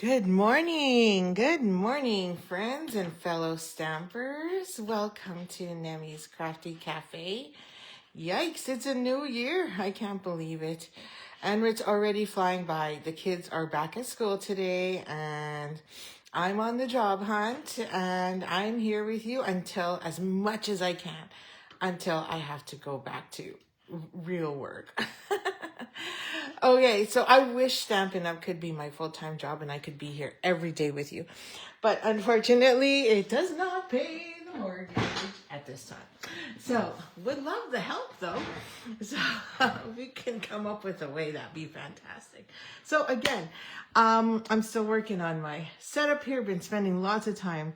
Good morning, friends and fellow stampers. Welcome to Nemi's Crafty Cafe. Yikes, it's a new year. I can't believe it. And it's already flying by. The kids are back at school today, and I'm on the job hunt, and I'm here with you until as much as I can, until I have to go back to real work. Okay, so I wish Stampin' Up could be my full-time job and I could be here every day with you. But unfortunately, it does not pay the mortgage at this time. So, would love the help though. So, we can come up with a way, that'd be fantastic. So again, I'm still working on my setup here. Been spending lots of time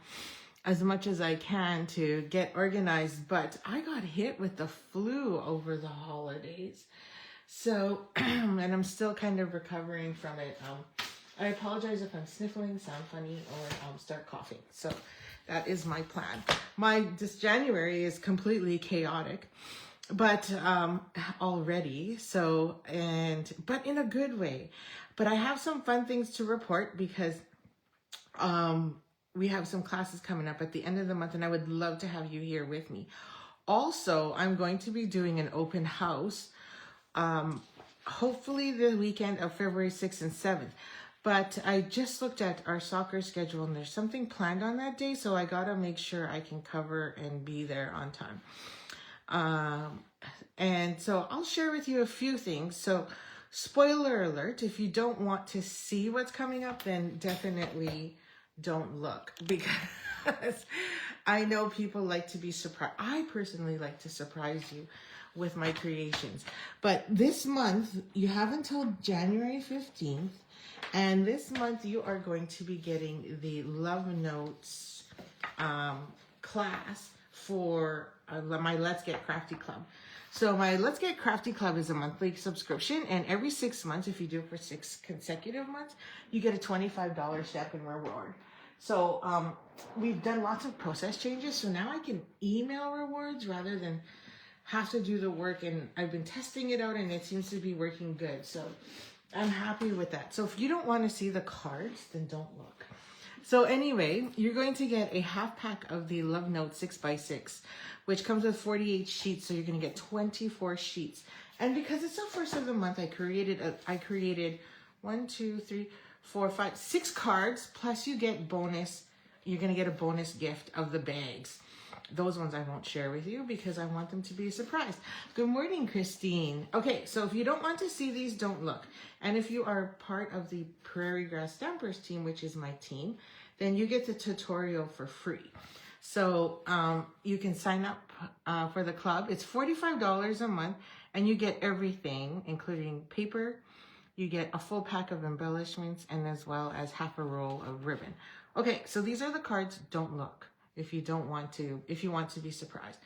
as much as I can to get organized, but I got hit with the flu over the holidays. So, and I'm still kind of recovering from it. I apologize if I'm sniffling, sound funny, or start coughing. So that is my plan. This January is completely chaotic, but already. So, but in a good way. But I have some fun things to report because we have some classes coming up at the end of the month, and I would love to have you here with me. Also, I'm going to be doing an open house. Hopefully the weekend of February 6th and 7th. But I just looked at our soccer schedule and there's something planned on that day, so I gotta make sure I can cover and be there on time. And so I'll share with you a few things. So spoiler alert, if you don't want to see what's coming up, then definitely don't look, because I know people like to be surprised. I personally like to surprise you with my creations. But this month, you have until January 15th. And this month, you are going to be getting the Love Notes class for my Let's Get Crafty Club. So my Let's Get Crafty Club is a monthly subscription. And every 6 months, if you do it for 6 consecutive months, you get a $25 Stampin' reward. So we've done lots of process changes. So now I can email rewards rather than have to do the work, and I've been testing it out and it seems to be working good. So I'm happy with that. So if you don't want to see the cards, then don't look. So anyway, you're going to get a half pack of the Love Note 6x6, which comes with 48 sheets. So you're going to get 24 sheets. And because it's the first of the month, I created 6 cards, plus you get bonus. You're going to get a bonus gift of the bags. Those ones I won't share with you because I want them to be a surprise. Good morning, Christine. Okay, so if you don't want to see these, don't look. And if you are part of the Prairie Grass Stampers team, which is my team, then you get the tutorial for free. So you can sign up for the club. It's $45 a month, and you get everything, including paper. You get a full pack of embellishments, and as well as half a roll of ribbon. Okay, so these are the cards. Don't look. If you want to be surprised.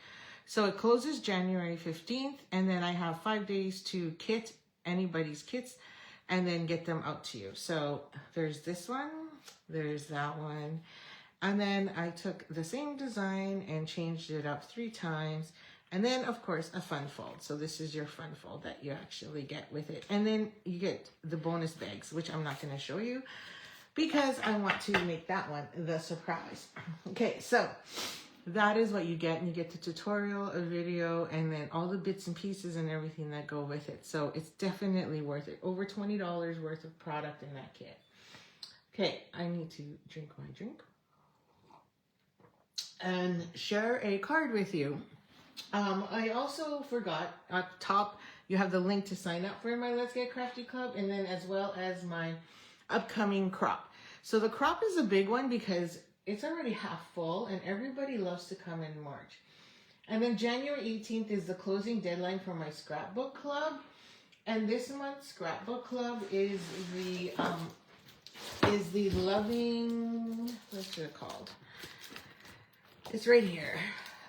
So it closes January 15th, and then I have 5 days to kit anybody's kits and then get them out to you. So there's this one, there's that one. And then I took the same design and changed it up 3 times. And then, of course, a fun fold. So this is your fun fold that you actually get with it. And then you get the bonus bags, which I'm not going to show you, because I want to make that one the surprise. Okay, so that is what you get. And you get the tutorial, a video, and then all the bits and pieces and everything that go with it. So it's definitely worth it. Over $20 worth of product in that kit. Okay, I need to drink my drink and share a card with you. I also forgot, up top, you have the link to sign up for my Let's Get Crafty Club, and then as well as my upcoming crop. So the crop is a big one because it's already half full and everybody loves to come in March. And then January 18th is the closing deadline for my scrapbook club. And this month's scrapbook club is the loving, what's it called? It's right here.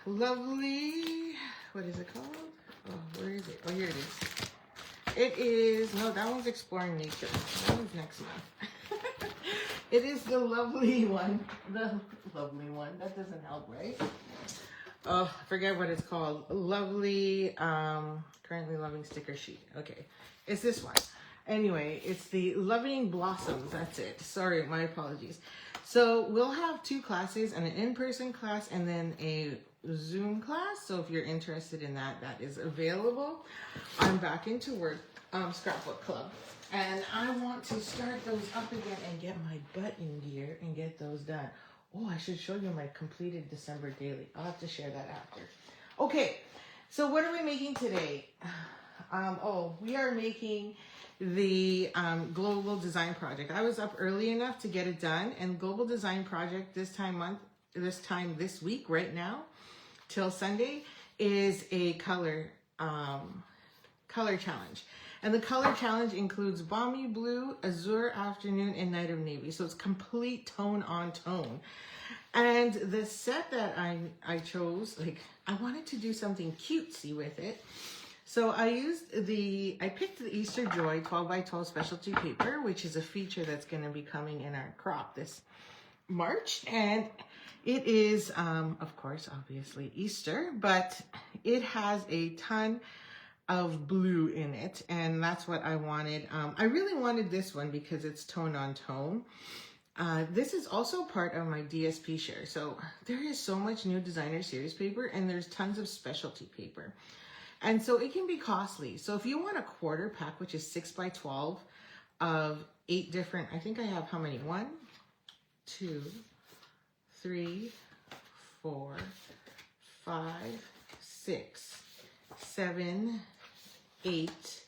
Lovely, what is it called? Oh, where is it? Oh, here it is. It is, no, that one's Exploring Nature. That one's next month. It is the lovely one. The lovely one. That doesn't help, right? Oh, I forget what it's called. Lovely, currently loving sticker sheet. Okay. It's this one. Anyway, it's the Loving Blossoms. That's it. Sorry, my apologies. So we'll have 2 classes, an in-person class and then a Zoom class. So if you're interested in that, that is available. I'm back into work, scrapbook club. And I want to start those up again and get my butt in gear and get those done. Oh, I should show you my completed December daily. I'll have to share that after. Okay, so what are we making today? We are making the Global Design Project. I was up early enough to get it done, and Global Design Project this week, right now, till Sunday, is a color challenge. And the color challenge includes Balmy Blue, Azure Afternoon, and Night of Navy. So it's complete tone on tone. And the set that I chose, like, I wanted to do something cutesy with it. So I picked the Easter Joy 12 by 12 specialty paper, which is a feature that's going to be coming in our crop this March. And it is, of course, obviously Easter, but it has a ton of blue in it, and that's what I wanted. I really wanted this one because it's tone on tone. This is also part of my DSP share. So there is so much new designer series paper, and there's tons of specialty paper. And so it can be costly. So if you want a quarter pack, which is 6 by 12 of 8 different, I think I have how many? 1, 2, 3, 4, 5, 6, 7, 8,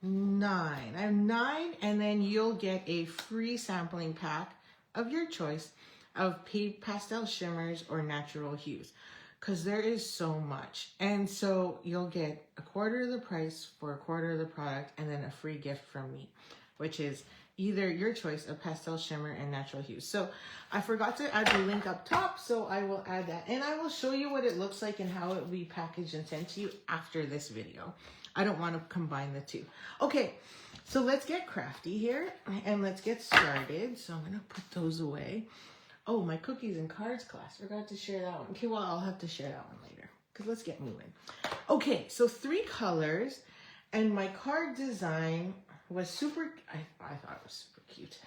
9. I have 9, and then you'll get a free sampling pack of your choice of pastel shimmers or natural hues, because there is so much. And so you'll get a quarter of the price for a quarter of the product, and then a free gift from me, which is either your choice of pastel shimmer and natural hues. So I forgot to add the link up top, so I will add that. And I will show you what it looks like and how it will be packaged and sent to you after this video. I don't want to combine the two. Okay, so let's get crafty here and let's get started. So I'm going to put those away. Oh, my cookies and cards class. Forgot to share that one. Okay, well, I'll have to share that one later because let's get moving. Okay, so 3 colors, and my card design was super, I thought it was super cute.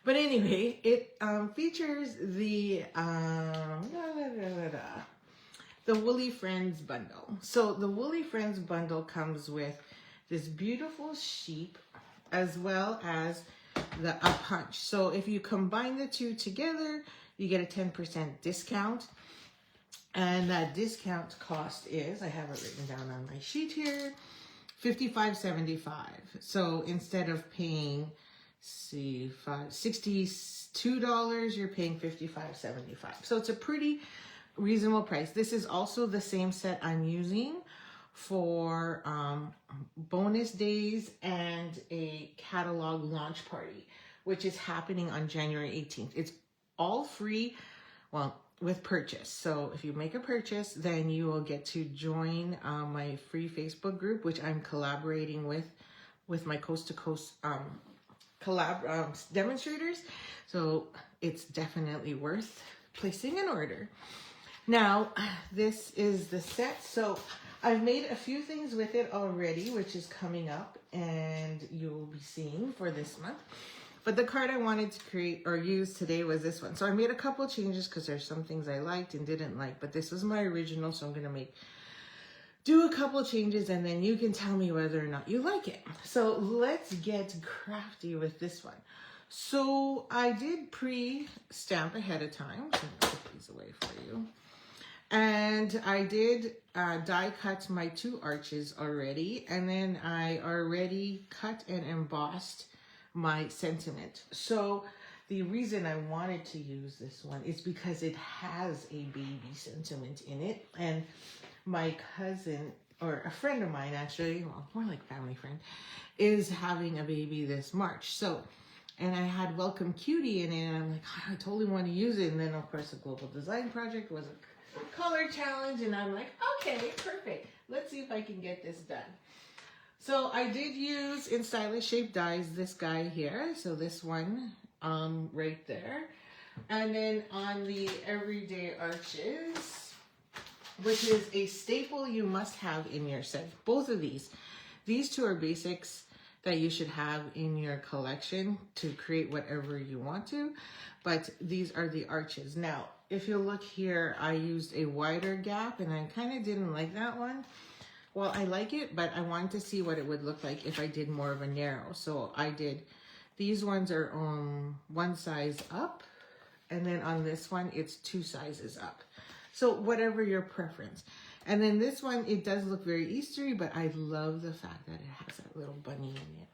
But anyway, it features the Woolly Friends bundle. So the Woolly Friends bundle comes with this beautiful sheep as well as a punch. So if you combine the 2 together, you get a 10% discount. And that discount cost is, I have it written down on my sheet here, $55.75. So instead of paying, $62, you're paying $55.75. So it's a pretty reasonable price. This is also the same set I'm using for bonus days and a catalog launch party, which is happening on January 18th. It's all free, well, with purchase. So if you make a purchase, then you will get to join my free Facebook group, which I'm collaborating with my coast to coast demonstrators. So it's definitely worth placing an order. Now, this is the set. So I've made a few things with it already, which is coming up and you'll be seeing for this month. But the card I wanted to create or use today was this one. So I made a couple changes because there's some things I liked and didn't like, but this was my original. So I'm going to do a couple changes and then you can tell me whether or not you like it. So let's get crafty with this one. So I did pre-stamp ahead of time. So I'm going to put these away for you. And I did die cut my 2 arches already. And then I already cut and embossed my sentiment. So the reason I wanted to use this one is because it has a baby sentiment in it. And my cousin, or a friend of mine actually, well, more like family friend, is having a baby this March. So, and I had Welcome Cutie in it, and I'm like, oh, I totally want to use it. And then of course the Global Design Project was a color challenge, and I'm like, okay, perfect. Let's see if I can get this done. So I did use in Stylish Shape Dies this guy here. So this one right there. And then on the Everyday Arches, which is a staple you must have in your set. Both of these. These 2 are basics. that you should have in your collection to create whatever you want to. But these are the arches. Now, if you look here, I used a wider gap and I kind of didn't like that one. Well, I like it, but I wanted to see what it would look like if I did more of a narrow. So I did, these ones are one size up, and then on this one, it's 2 sizes up. So whatever your preference. And then this one, it does look very Eastery, but I love the fact that it has that little bunny in it.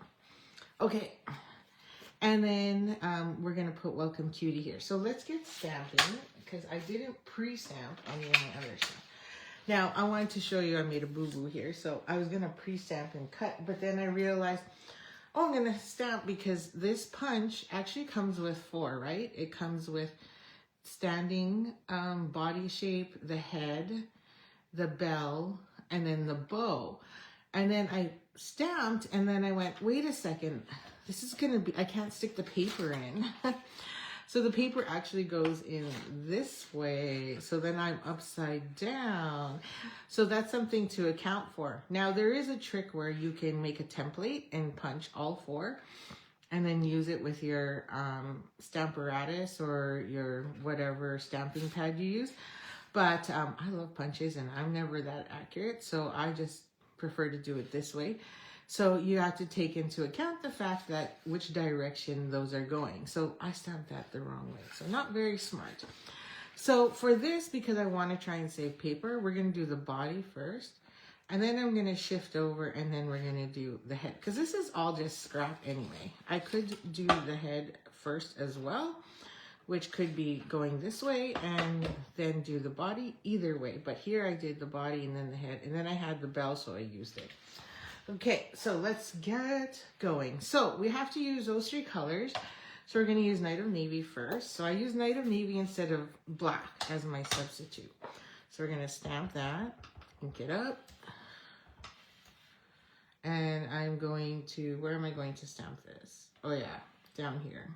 Okay. And then we're going to put Welcome Cutie here. So let's get stamping, because I didn't pre-stamp any of my other stuff. Now, I wanted to show you I made a boo-boo here. So I was going to pre-stamp and cut, but then I realized, oh, I'm going to stamp because this punch actually comes with 4, right? It comes with standing, body shape, the head, the bell, and then the bow. And then I stamped, and then I went, wait a second, this is gonna be, I can't stick the paper in. So the paper actually goes in this way. So then I'm upside down. So that's something to account for. Now there is a trick where you can make a template and punch all 4 and then use it with your Stamparatus or your whatever stamping pad you use. But I love punches and I'm never that accurate, so I just prefer to do it this way. So you have to take into account the fact that which direction those are going. So I stamped that the wrong way, so not very smart. So for this, because I want to try and save paper, we're going to do the body first. And then I'm going to shift over and then we're going to do the head. Because this is all just scrap anyway. I could do the head first as well, which could be going this way and then do the body either way. But here I did the body and then the head. And then I had the bell, so I used it. Okay, so let's get going. So we have to use those 3 colors. So we're going to use Night of Navy first. So I use Night of Navy instead of black as my substitute. So we're going to stamp that, ink it up. And I'm going to, where am I going to stamp this? Oh yeah, down here.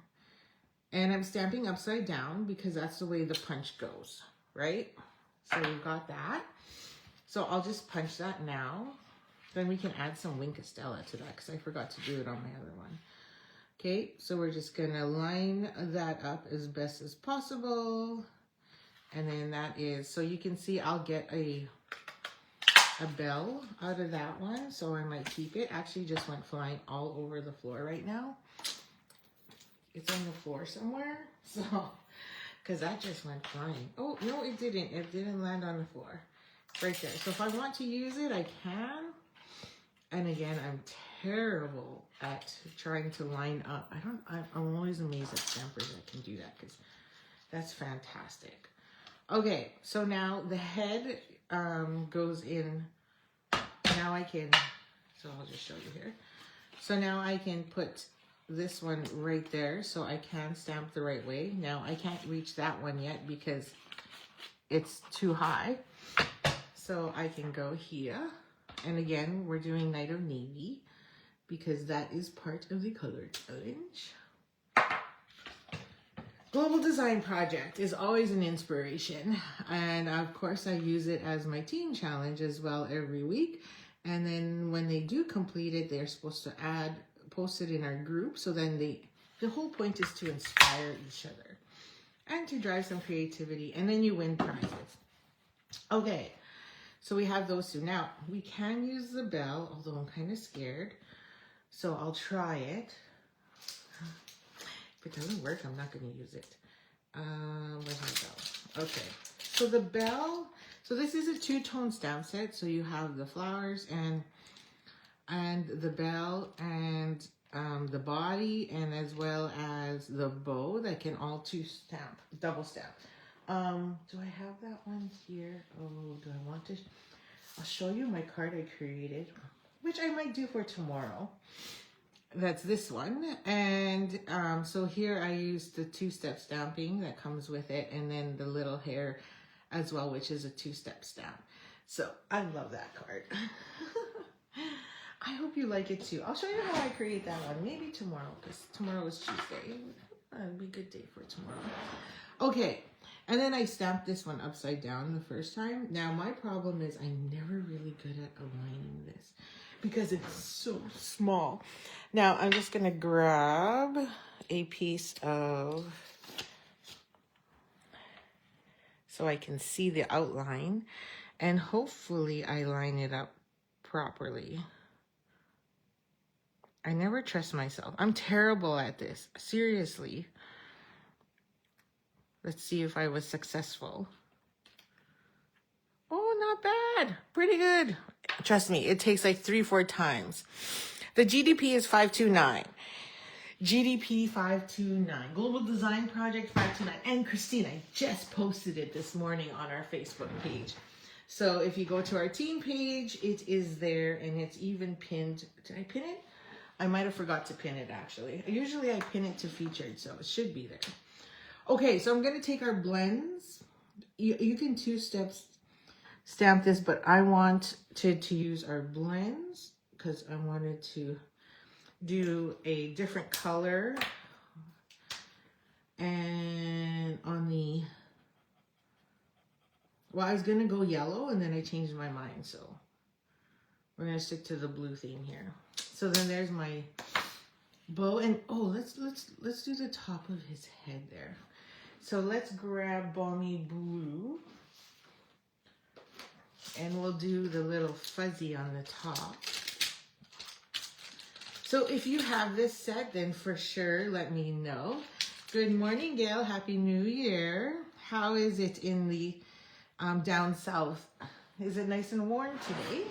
And I'm stamping upside down because that's the way the punch goes, right? So we've got that. So I'll just punch that now. Then we can add some Wink Estella to that because I forgot to do it on my other one. Okay, so we're just gonna line that up as best as possible. And then that is, so you can see I'll get a bell out of that one, so I might keep it. Actually just went flying all over the floor right now. It's on the floor somewhere, so, because that just went flying. Oh, no, it didn't. It didn't land on the floor. It's right there. So if I want to use it, I can. And again, I'm terrible at trying to line up. I'm always amazed at stampers that can do that because that's fantastic. Okay, so now the head goes in. Now I can, so I'll just show you here. So now I can put this one right there, so I can stamp the right way. Now I can't reach that one yet because it's too high. So I can go here. And again, we're doing Night of Navy because that is part of the color challenge. Global Design Project is always an inspiration. And of course, I use it as my teen challenge as well every week. And then when they do complete it, they're supposed to post it in our group. So then the whole point is to inspire each other and to drive some creativity. And then you win prizes. Okay. So we have those 2. Now, we can use the bell, although I'm kind of scared. So I'll try it. If it doesn't work, I'm not going to use it. Where's my bell? Okay. So the bell, so this is a 2-tone stamp set. So you have the flowers and the bell and the body and as well as the bow that can all double stamp. Do I have that one here? Oh, do I want to? I'll show you my card I created, which I might do for tomorrow. That's this one. And so here I used the 2-step stamping that comes with it, and then the little hair as well, which is a 2-step stamp. So I love that card. I hope you like it too. I'll show you how I create that one, maybe tomorrow, because tomorrow is Tuesday. It'll be a good day for tomorrow. Okay. And then I stamped this one upside down the first time. Now, my problem is I'm never really good at aligning this. because it's so small. Now I'm just going to grab a piece of, so I can see the outline, and hopefully I line it up properly. I never trust myself. I'm terrible at this. Seriously. Let's see if I was successful. Oh, not bad. Pretty good. Trust me, it takes like 3-4 times. The GDP is 529. GDP 529. Global Design Project 529. And Christine, I just posted it this morning on our Facebook page. So if you go to our team page, it is there, and it's even pinned. Did I pin it? I might have forgot to pin it, actually. Usually I pin it to featured, so it should be there. Okay, so I'm going to take our blends. You can 2-steps stamp this, but I want to use our blends because I wanted to do a different color. And on the, well, I was going to go yellow, and then I changed my mind, so we're going to stick to the blue theme here. So then there's my bow, and oh, let's do the top of his head there. So let's grab Balmy Blue, and we'll do the little fuzzy on the top. So if you have this set, then for sure let me know. Good morning, Gail. Happy New Year. How is it in the down south? Is it nice and warm today?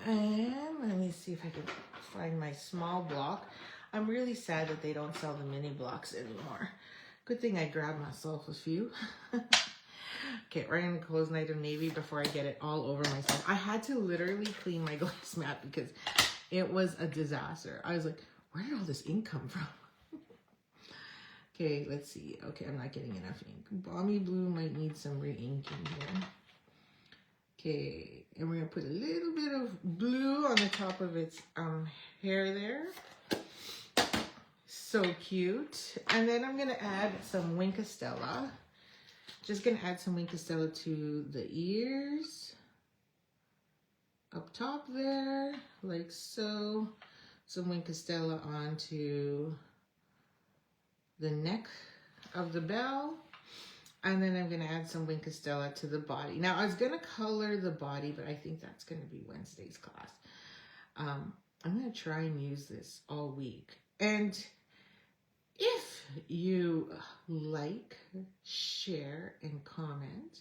And let me see if I can find my small block. I'm really sad that they don't sell the mini blocks anymore. Good thing I grabbed myself a few. Okay, we're going to close Night of Navy before I get it all over myself. I had to literally clean my glass mat because it was a disaster. I was like, where did all this ink come from? Okay, let's see. Okay, I'm not getting enough ink. Balmy Blue might need some re-inking here. Okay, and we're going to put a little bit of blue on the top of its hair there. So cute. And then I'm going to add some Wink Stella. Just going to add some Wink Stella to the ears. Up top there, like so. Some Wink Stella onto the neck of the bell. And then I'm going to add some Wink Stella to the body. Now, I was going to color the body, but I think that's going to be Wednesday's class. I'm going to try and use this all week. And if you like, share, and comment,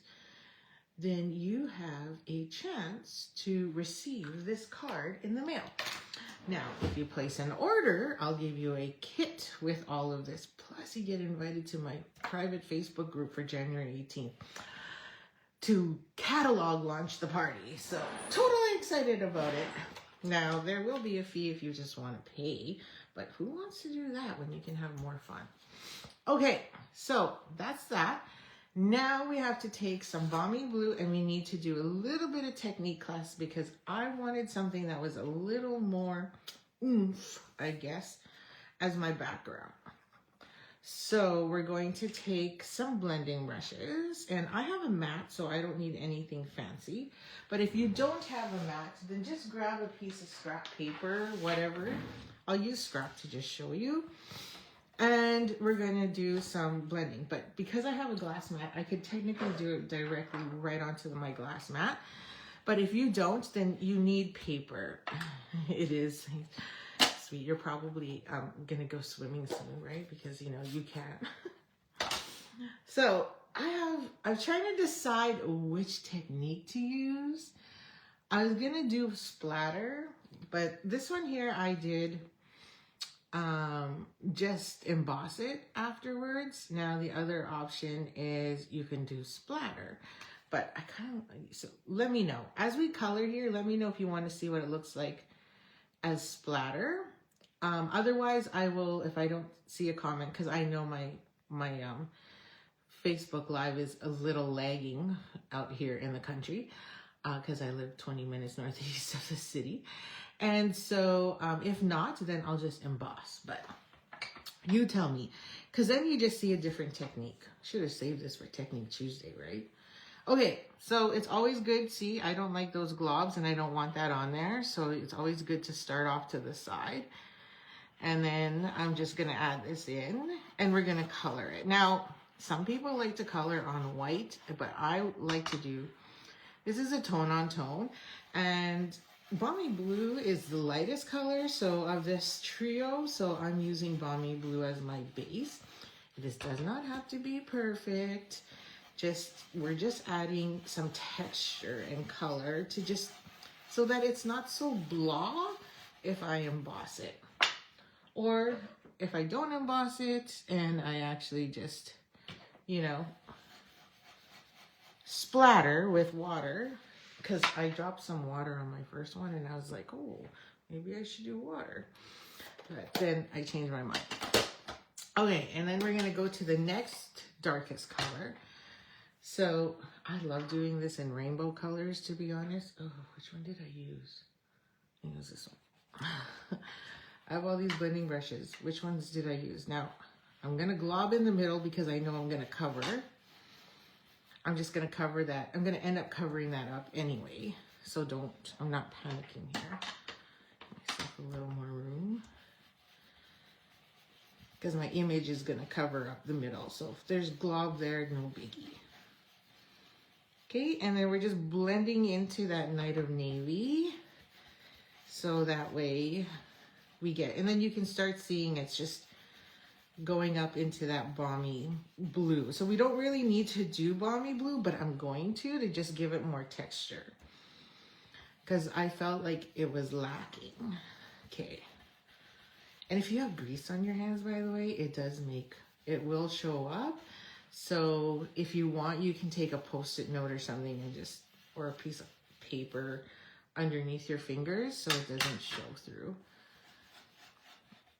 then you have a chance to receive this card in the mail. Now, if you place an order, I'll give you a kit with all of this. Plus, you get invited to my private Facebook group for January 18th to catalog launch the party. So, totally excited about it. Now, there will be a fee if you just want to pay, but who wants to do that when you can have more fun? Okay, so that's that. Now we have to take some Balmy Blue, and we need to do a little bit of technique class because I wanted something that was a little more oomph, I guess, as my background. So we're going to take some blending brushes, and I have a mat, so I don't need anything fancy. But if you don't have a mat, then just grab a piece of scrap paper, whatever. I'll use scrap to just show you. And we're going to do some blending. But because I have a glass mat, I could technically do it directly right onto my glass mat. But if you don't, then you need paper. It is sweet. You're probably going to go swimming soon, right? Because, you know, you can't. So I'm trying to decide which technique to use. I was going to do splatter, but this one here I did just emboss it afterwards. Now the other option is you can do splatter, but I kind of, so let me know as we color here, let me know if you want to see what it looks like as splatter. Otherwise I will, if I don't see a comment, because I know my Facebook Live is a little lagging out here in the country, because I live 20 minutes northeast of the city. And so if not, then I'll just emboss. But you tell me, because then you just see a different technique. Should have saved this for Technique Tuesday, right? Okay, so it's always good. See, I don't like those globs and I don't want that on there. So it's always good to start off to the side. And then I'm just going to add this in and we're going to color it. Now, some people like to color on white, but I like to do, this is a tone on tone. And Balmy Blue is the lightest color, so of this trio, so I'm using Balmy Blue as my base. This does not have to be perfect. We're just adding some texture and color to just, so that it's not so blah if I emboss it. Or if I don't emboss it and I actually just, you know, splatter with water, because I dropped some water on my first one and I was like, oh, maybe I should do water. But then I changed my mind. Okay, and then we're going to go to the next darkest color. So I love doing this in rainbow colors, to be honest. Oh, which one did I use? I think it was this one. I have all these blending brushes. Which ones did I use? Now, I'm going to glob in the middle because I know I'm going to cover. I'm just going to cover that. I'm going to end up covering that up anyway. So I'm not panicking here. Give myself a little more room. Because my image is going to cover up the middle. So if there's glob there, no biggie. Okay, and then we're just blending into that Night of Navy. So that way we get, and then you can start seeing it's just going up into that Balmy Blue. So we don't really need to do Balmy Blue, but I'm going to just give it more texture. Because I felt like it was lacking. Okay. And if you have grease on your hands, by the way, it will show up. So if you want, you can take a Post-it note or something and or a piece of paper underneath your fingers so it doesn't show through.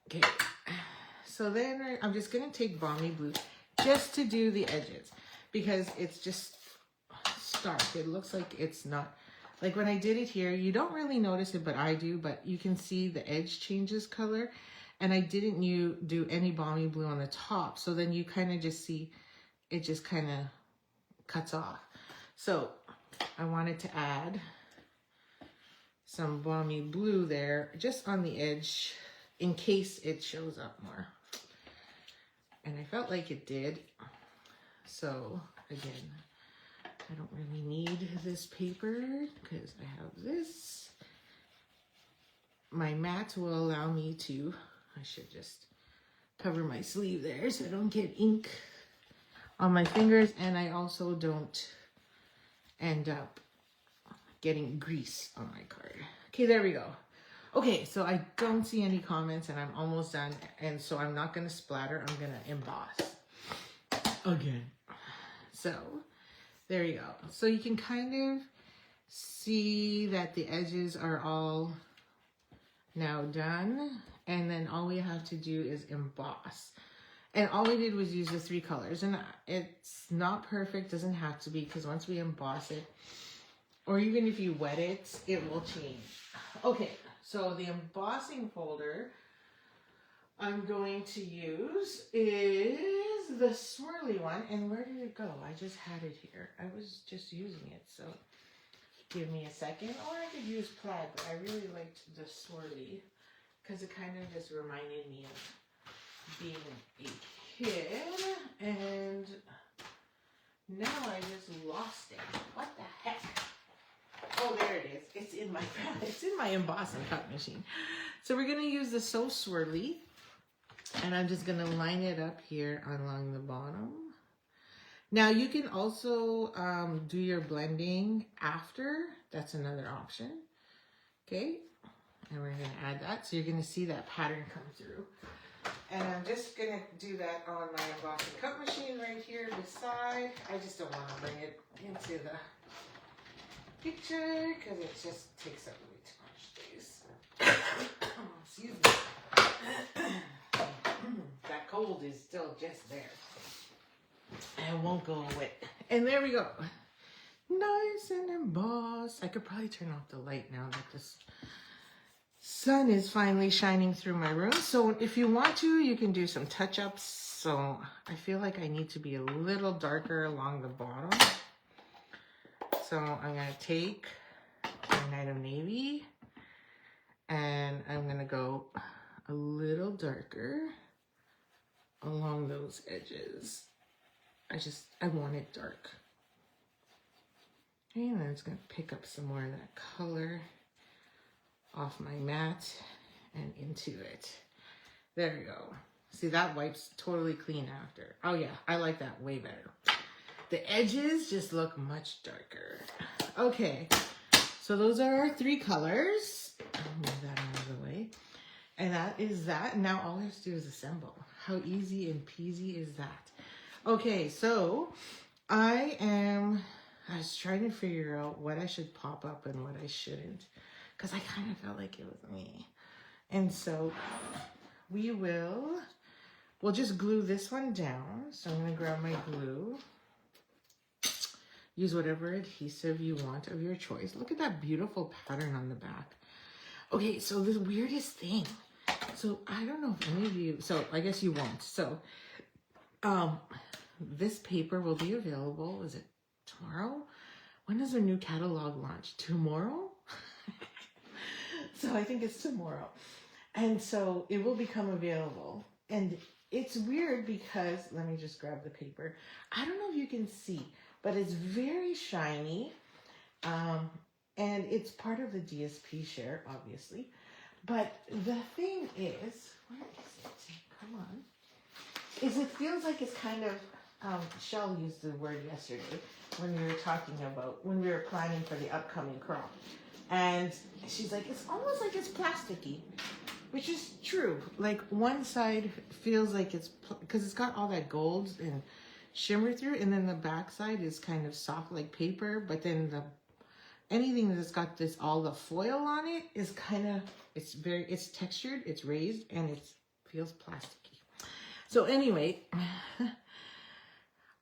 Okay. So then I'm just going to take Balmy Blue just to do the edges because it's just stark. It looks like it's not, like when I did it here, you don't really notice it, but I do, but you can see the edge changes color. And I didn't do any Balmy Blue on the top. So then you kind of just see it just kind of cuts off. So I wanted to add some Balmy Blue there just on the edge in case it shows up more. And I felt like it did. So again, I don't really need this paper because I have this. My mat will allow me to, I should just cover my sleeve there so I don't get ink on my fingers and I also don't end up getting grease on my card. Okay, there we go. Okay, so I don't see any comments and I'm almost done. And so I'm not going to splatter. I'm going to emboss again. So there you go. So you can kind of see that the edges are all now done. And then all we have to do is emboss. And all we did was use the 3 colors. And it's not perfect, doesn't have to be, because once we emboss it, or even if you wet it, it will change. Okay, so the embossing folder I'm going to use is the swirly one. And where did it go? I just had it here. I was just using it, so give me a second. Or I could use plaid, but I really liked the swirly because it kind of just reminded me of being a kid. And now I just lost it. What the heck? Oh, there it is. It's in my embossing cut machine. So we're going to use the So Swirly. And I'm just going to line it up here along the bottom. Now you can also do your blending after. That's another option. Okay. And we're going to add that. So you're going to see that pattern come through. And I'm just going to do that on my embossing cut machine right here beside. I just don't want to bring it into the picture because it just takes up way too much space. Excuse me. That cold is still just there. And it won't go away. And there we go. Nice and embossed. I could probably turn off the light now that this sun is finally shining through my room. So if you want to, you can do some touch-ups. So I feel like I need to be a little darker along the bottom. So I'm going to take my Night of Navy and I'm going to go a little darker along those edges. I want it dark. Okay, and then it's going to pick up some more of that color off my mat and into it. There we go. See, that wipes totally clean after. Oh yeah, I like that way better. The edges just look much darker. Okay, so those are our 3 colors. I'll move that out of the way. And that is that. Now all I have to do is assemble. How easy and peasy is that? Okay, so I was trying to figure out what I should pop up and what I shouldn't, because I kind of felt like it was me. And so we'll just glue this one down. So I'm going to grab my glue. Use whatever adhesive you want of your choice. Look at that beautiful pattern on the back. Okay, so the weirdest thing. So I don't know if any of you, so I guess you won't. So this paper will be available, is it tomorrow? When does their new catalog launch? Tomorrow? So I think it's tomorrow. And so it will become available. And it's weird because, let me just grab the paper. I don't know if you can see, but it's very shiny. And it's part of the DSP share, obviously. But the thing is, where is it? Come on. Is it feels like it's kind of, Shell used the word yesterday when we were talking about, when we were planning for the upcoming crop. And she's like, it's almost like it's plasticky, which is true. Like one side feels like it's, because it's got all that gold and shimmer through, and then the back side is kind of soft like paper, but then anything that's got this, all the foil on it is kind of, it's textured, it's raised, and it feels plasticky. So anyway,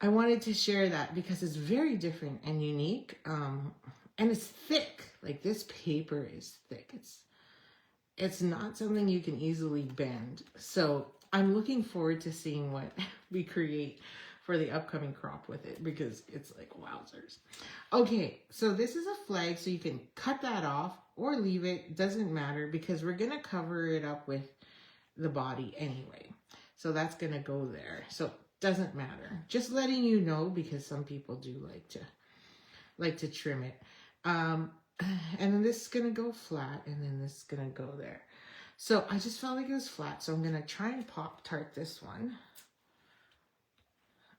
I wanted to share that because it's very different and unique. And it's thick. Like this paper is thick. It's not something you can easily bend. So I'm looking forward to seeing what we create for the upcoming crop with it, because it's like wowzers. Okay, so this is a flag, so you can cut that off or leave it, doesn't matter, because we're gonna cover it up with the body anyway. So that's gonna go there. So doesn't matter. Just letting you know, because some people do like to trim it. And then this is gonna go flat, and then this is gonna go there. So I just felt like it was flat, so I'm gonna try and pop tart this one.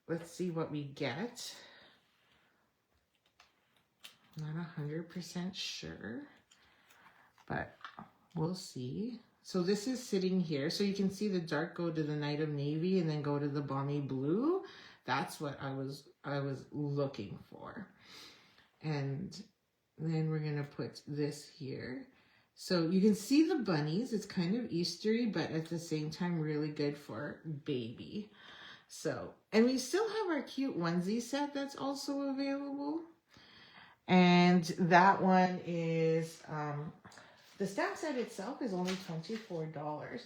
Let's see what we get. Not 100% sure, but we'll see. So this is sitting here. So you can see the dark go to the Night of Navy and then go to the Balmy Blue. That's what I was looking for. And then we're gonna put this here. So you can see the bunnies. It's kind of Eastery, but at the same time really good for baby. So, and we still have our cute onesie set that's also available. And that one is, the stamp set itself is only $24.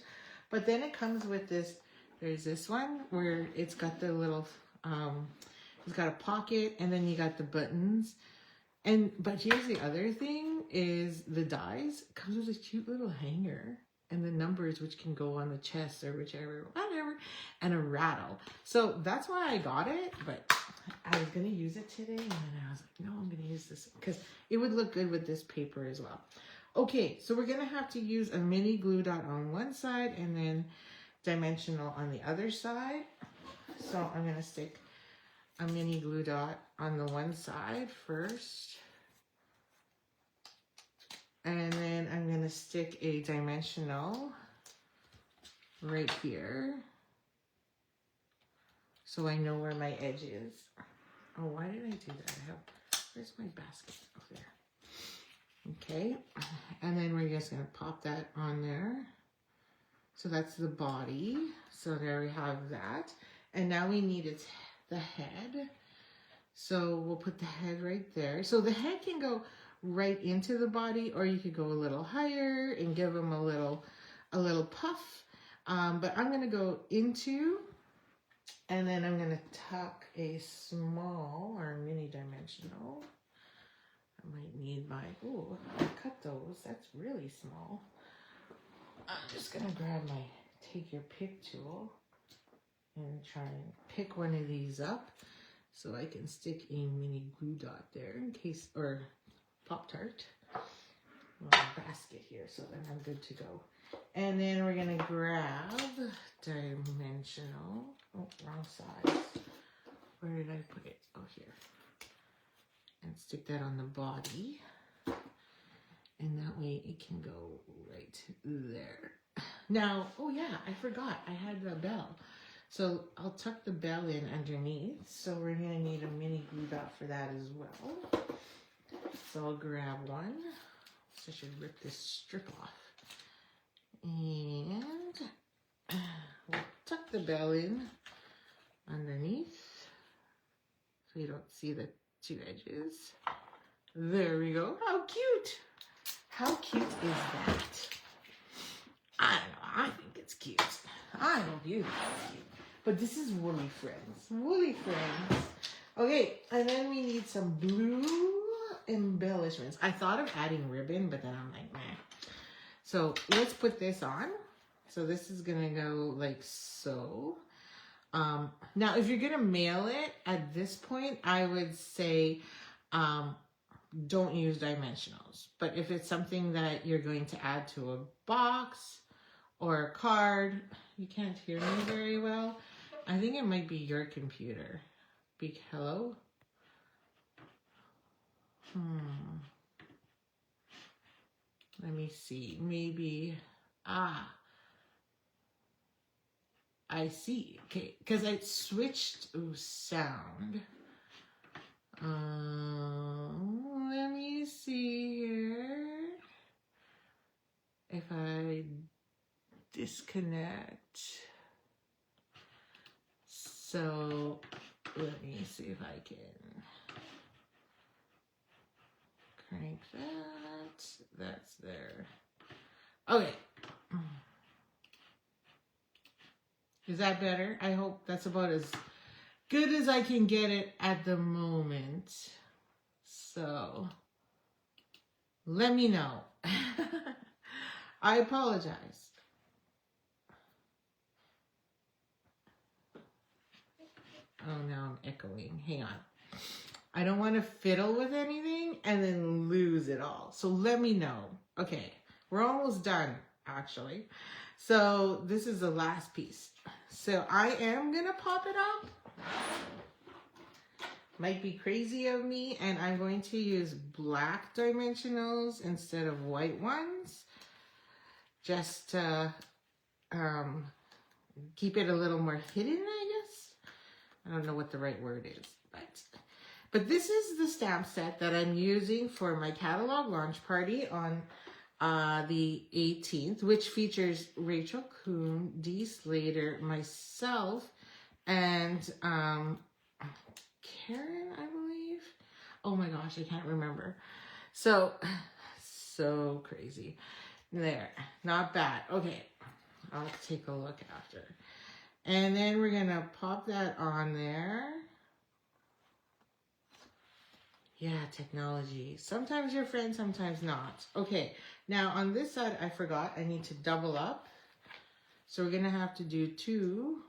But then it comes with this, there's this one where it's got the little, it's got a pocket, and then you got the buttons. But here's the other thing is the dies comes with a cute little hanger. And the numbers, which can go on the chest or whichever, whatever, and a rattle. So that's why I got it, but I was going to use it today, and then I was like, no, I'm going to use this, because it would look good with this paper as well. Okay, so we're going to have to use a mini glue dot on one side, and then dimensional on the other side. So I'm going to stick a mini glue dot on the one side first. And then I'm going to stick a dimensional right here, so I know where my edge is. Oh, why did I do that? Where's my basket? Oh, there. Okay. And then we're just going to pop that on there. So that's the body. So there we have that. And now we need the head. So we'll put the head right there. So the head can go right into the body, or you could go a little higher and give them a little puff. But I'm going to go into, and then I'm going to tuck a small or mini dimensional I might need my, ooh, I cut those. That's really small. I'm just gonna grab my take your pick tool and try and pick one of these up so I can stick a mini glue dot there in case, or Pop-Tart. Basket here, so then I'm good to go. And then we're gonna grab dimensional, oh, wrong size. Where did I put it? Oh, here. And stick that on the body. And that way it can go right there. Now, oh yeah, I forgot I had the bell. So I'll tuck the bell in underneath. So we're gonna need a mini glue dot for that as well. So I'll grab one. So I should rip this strip off. And we'll tuck the bell in underneath so you don't see the two edges. There we go. How cute! How cute is that? I don't know. I think it's cute. I hope you think it's cute. But this is Woolly Friends. Woolly Friends. Okay, and then we need some blue embellishments. I thought of adding ribbon, but then I'm like, meh. So let's put this on. So this is gonna go like so. Now, if you're gonna mail it at this point, I would say don't use dimensionals. But if it's something that you're going to add to a box or a card, you can't hear me very well. I think it might be your computer. Hello? Let me see. Maybe, I see. Okay, because I switched sound. Let me see here. If I disconnect. So let me see if I can crank that. That's there. Okay. Is that better? I hope that's about as good as I can get it at the moment. So let me know. I apologize. Oh, now I'm echoing. Hang on. I don't want to fiddle with anything and then lose it all. So let me know. Okay, we're almost done, actually. So this is the last piece. So I am going to pop it up. Might be crazy of me, and I'm going to use black dimensionals instead of white ones. Just to keep it a little more hidden, I guess. I don't know what the right word is, but this is the stamp set that I'm using for my catalog launch party on the 18th, which features Rachel Kuhn, Dee Slater, myself, and Karen, I believe. Oh my gosh, I can't remember. So crazy. There, not bad. Okay, I'll take a look after. And then we're gonna pop that on there. Yeah, technology. Sometimes you're friends, sometimes not. Okay, now on this side, I forgot, I need to double up. So we're gonna have to do 2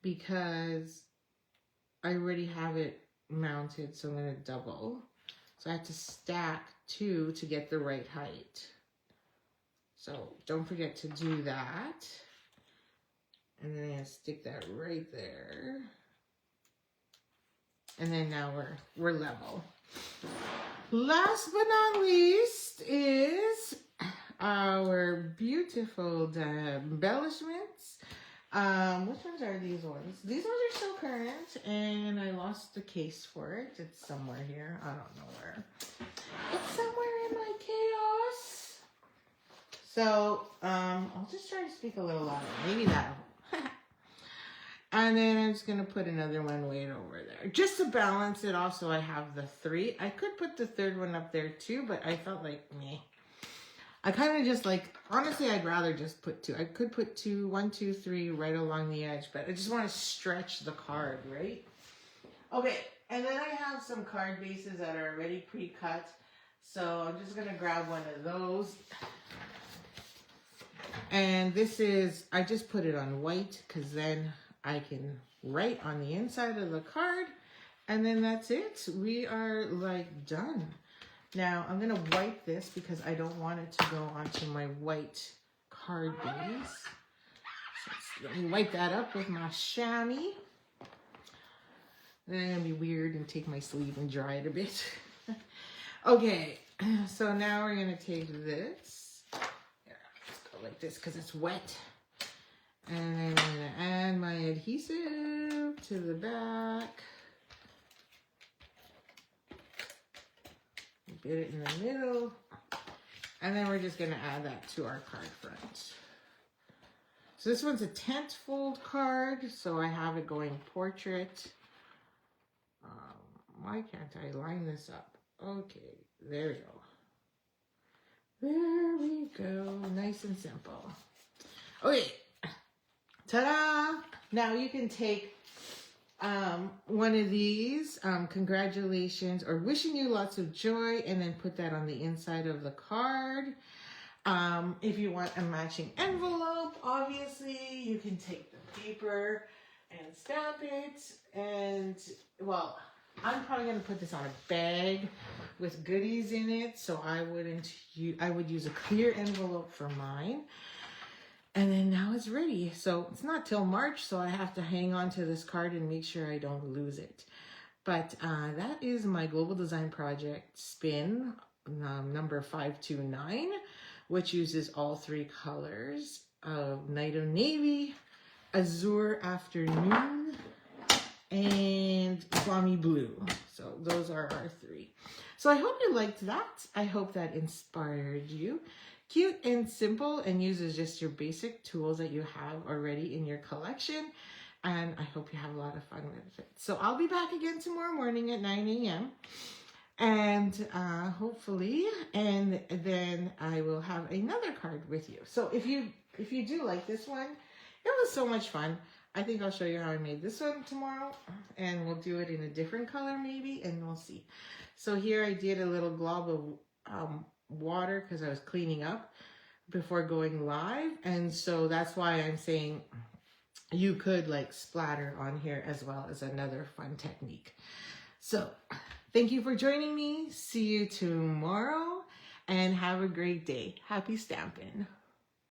because I already have it mounted, so I'm gonna double. So I have to stack 2 to get the right height. So don't forget to do that. And then I'm gonna stick that right there. And then now we're level. Last but not least is our beautiful embellishments. Which ones are these ones? These ones are still current, and I lost the case for it. It's somewhere here. I don't know where. It's somewhere in my chaos. So I'll just try to speak a little louder. Maybe that'll. And then I'm just going to put another one way over there. Just to balance it off so I have the 3. I could put the third one up there too, but I felt like, meh. I kind of just like, honestly, I'd rather just put 2. I could put 2, 1, 2, 3 right along the edge, but I just want to stretch the card, right? Okay, And then I have some card bases that are already pre-cut. So I'm just going to grab one of those. And this is, I just put it on white because then I can write on the inside of the card. And then that's it. We are like done. Now I'm going to wipe this because I don't want it to go onto my white card base. So let me wipe that up with my chamois. Then it'll be weird and take my sleeve and dry it a bit. Okay, so now we're going to take this. Here, let's go like this because it's wet. And then I'm going to add my adhesive to the back. Get it in the middle. And then we're just going to add that to our card front. So this one's a tent fold card. So I have it going portrait. Why can't I line this up? Okay, there we go. There we go. Nice and simple. Okay. Ta-da! Now you can take one of these, congratulations, or wishing you lots of joy, and then put that on the inside of the card. If you want a matching envelope, obviously, you can take the paper and stamp it. And, well, I'm probably going to put this on a bag with goodies in it, so I would use a clear envelope for mine. And then now it's ready. So it's not till March, so I have to hang on to this card and make sure I don't lose it. But that is my Global Design Project Spin number 529, which uses all three colors of Night of Navy, Azure Afternoon, and Swami Blue. So those are our three. So I hope you liked that. I hope that inspired you. Cute and simple, and uses just your basic tools that you have already in your collection. And I hope you have a lot of fun with it. So I'll be back again tomorrow morning at 9 a.m. And hopefully, and then I will have another card with you. So if you do like this one, it was so much fun. I think I'll show you how I made this one tomorrow, and we'll do it in a different color maybe, and we'll see. So here I did a little glob of water because I was cleaning up before going live, and so that's why I'm saying you could like splatter on here as well as another fun technique. So thank you for joining me. See you tomorrow, and have a great day. Happy stamping.